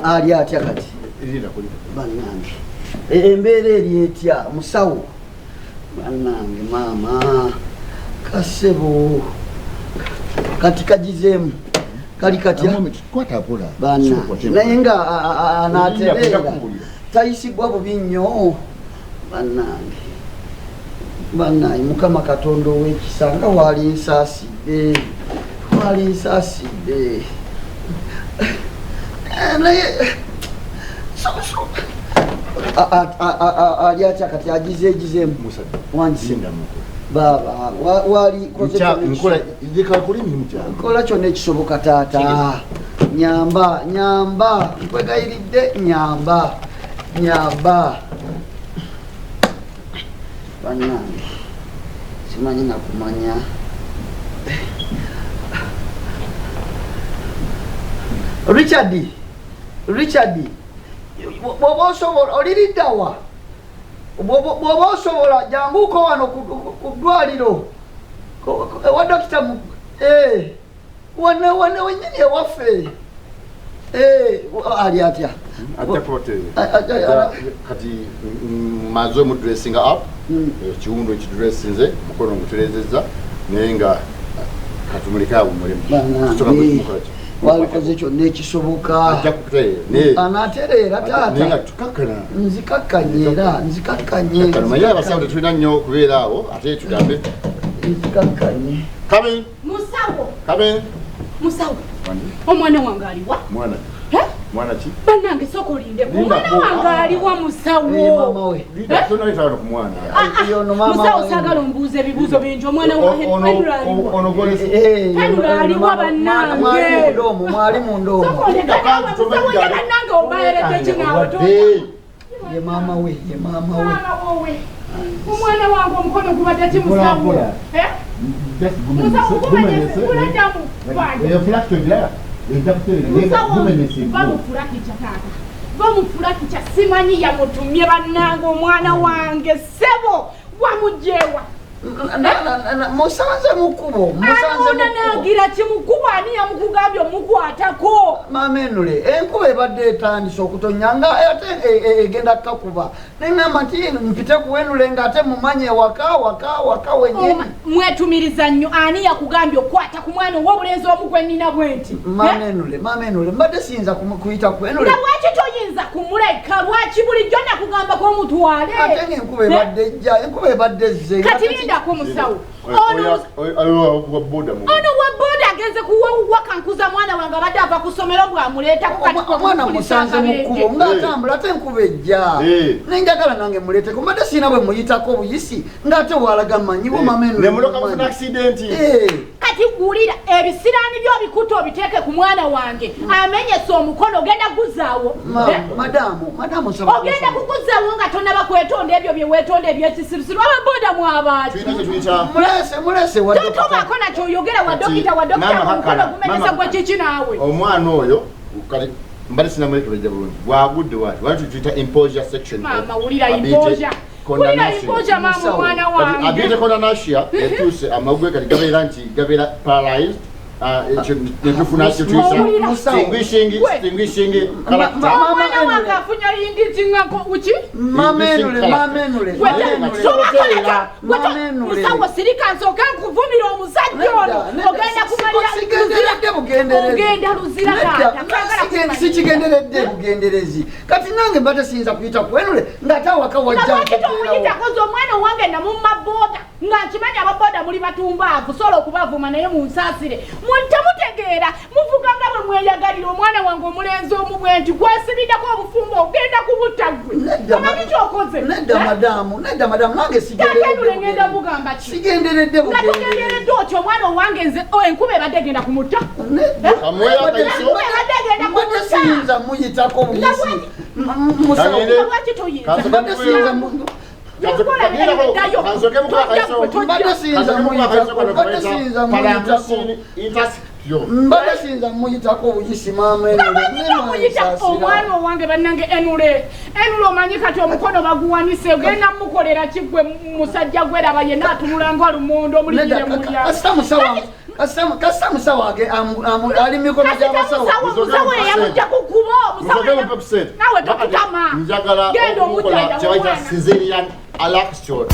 ali atya kati bannange embeera eri etya musawo bannange maama kasebo kati kagizeemu kali katya naye nga anaatereera tayisigwa bubi nnyo bannange mukama katonda ow'ekisa nga waali nsaasidde naye ali atya kati agizeegizeemu baba wali nkola kyonna ekisoboka taata nyamba nkwegayiridde nyamba bannange simanyi nakumanya Richard bw'oba osobola oliriddawa bw'oba osobola janguuko wano ku ddwaliro ewa dokita wane wenyini ewaffe ali atya kati maze omudressinga up ekiwundu ekidressinze mukono nguterezeza naye nga katumulikawo mulimu walikoze kyonna ekisoboka anaatereera taata nzikakkanye naye abasawo tetulina nnyo okubeera awo ate tugambe nzikakkanye musawo omwana wange aliwa mwana ki bannange sooka olinde omwana wange aliwa musawo musawo saagala ombuuza ebibuuzo bingi omwana wahenulaliwa bannange mwali mundoomu bannange obayeredde kinaawe ye maama we omwana wange omukono gubadde ki musawo bamufulakica simanyi yamutumye bannange omwana wange sebo wamugyewa musanze mukubo nagira kimukubo ani yamukugambye omukwatako mamenule enkuba ebadde etandise okutonya nga ate egenda kakuba neŋamba nti mpite kuwenule nga ate mumanye waka wenyini mwetumiriza nnyo ani yakugambye okwata ku mwana ow'obulenzi omu gwenina bwe nti mamenule mbadde siyinza kuyita kuwenule nga lwaki toyinza kumuleka lwaki bulijjo nakugambako omutwale ate ngaenkuba ebadde ejja enkuba ebadde ezze kati lindako musawo ono wabooda agenze kuwakankuza mwana wange abadde ava ku ssomero bwamuleetako mwana musanze mukubo ngaatambula ate enkuba ejja nenjagala nange muleeteko mbadde siina bwe muyitako obuyisi ngaate walaga mmanyibo kati wulira ebisiraani by'obikuta obiteeke ku mwana wange amenyese omukono ogenda kuguzaawo madamu ogenda kuguzaawo nga tonaba kwetonda ebyo bye weetonda ebyekisirusiru ababooda mwabaaki mulese totomako nakyoyogera wadokita omukono gumenyesa gwe kiki naawe omwana oyo mbadde sinamulekebejja bulungi bwagudde wati tuyita imposure section mama wulira imposure mama omwana wange abiiteko na nasia etuuse amagwe kati gabeera paralyzed netufuna distinguishing character omwana wange afunya yingizingako uki musawo sirika nsooka nkuvumira omusajja ono ogenda kumalira ogenda luzira sikigenderedde bugenderezi kati nange mbadde siyinza kuyita kuwenule ng'ate awaka wajjakoze omwana owange namumma booda nga nkimanyi ababoda muli batumbaavu sobola okubavuma naye munsaasire temutegeera muvuga nga bwe mweyagalira omwana wange omulenzi omu bwe nti gwesibiddako obufumbo ogenda kubutagwe omanyi kyokoze nedda madamu nange sigenderedde mugamba ki sigenderedde nga togenderedde otyo omwana owange nze enkuba ebadde egenda kumutta siyinza muyitako buyisi lwaki toyinza mbadde siyinza muyitako obuyisi muyita omwana owange bannange enule omanyi kati omukono baguwanise ogenda mukolera kigwe musajja gweraba yenna atunula nga lumondo omulinyire mulya Kasita musawo ali mikono gy'abasawo. Musawo yamujja kukuba. Nawe tokutama. Njagala okukola kyebayita Caesarean alaction.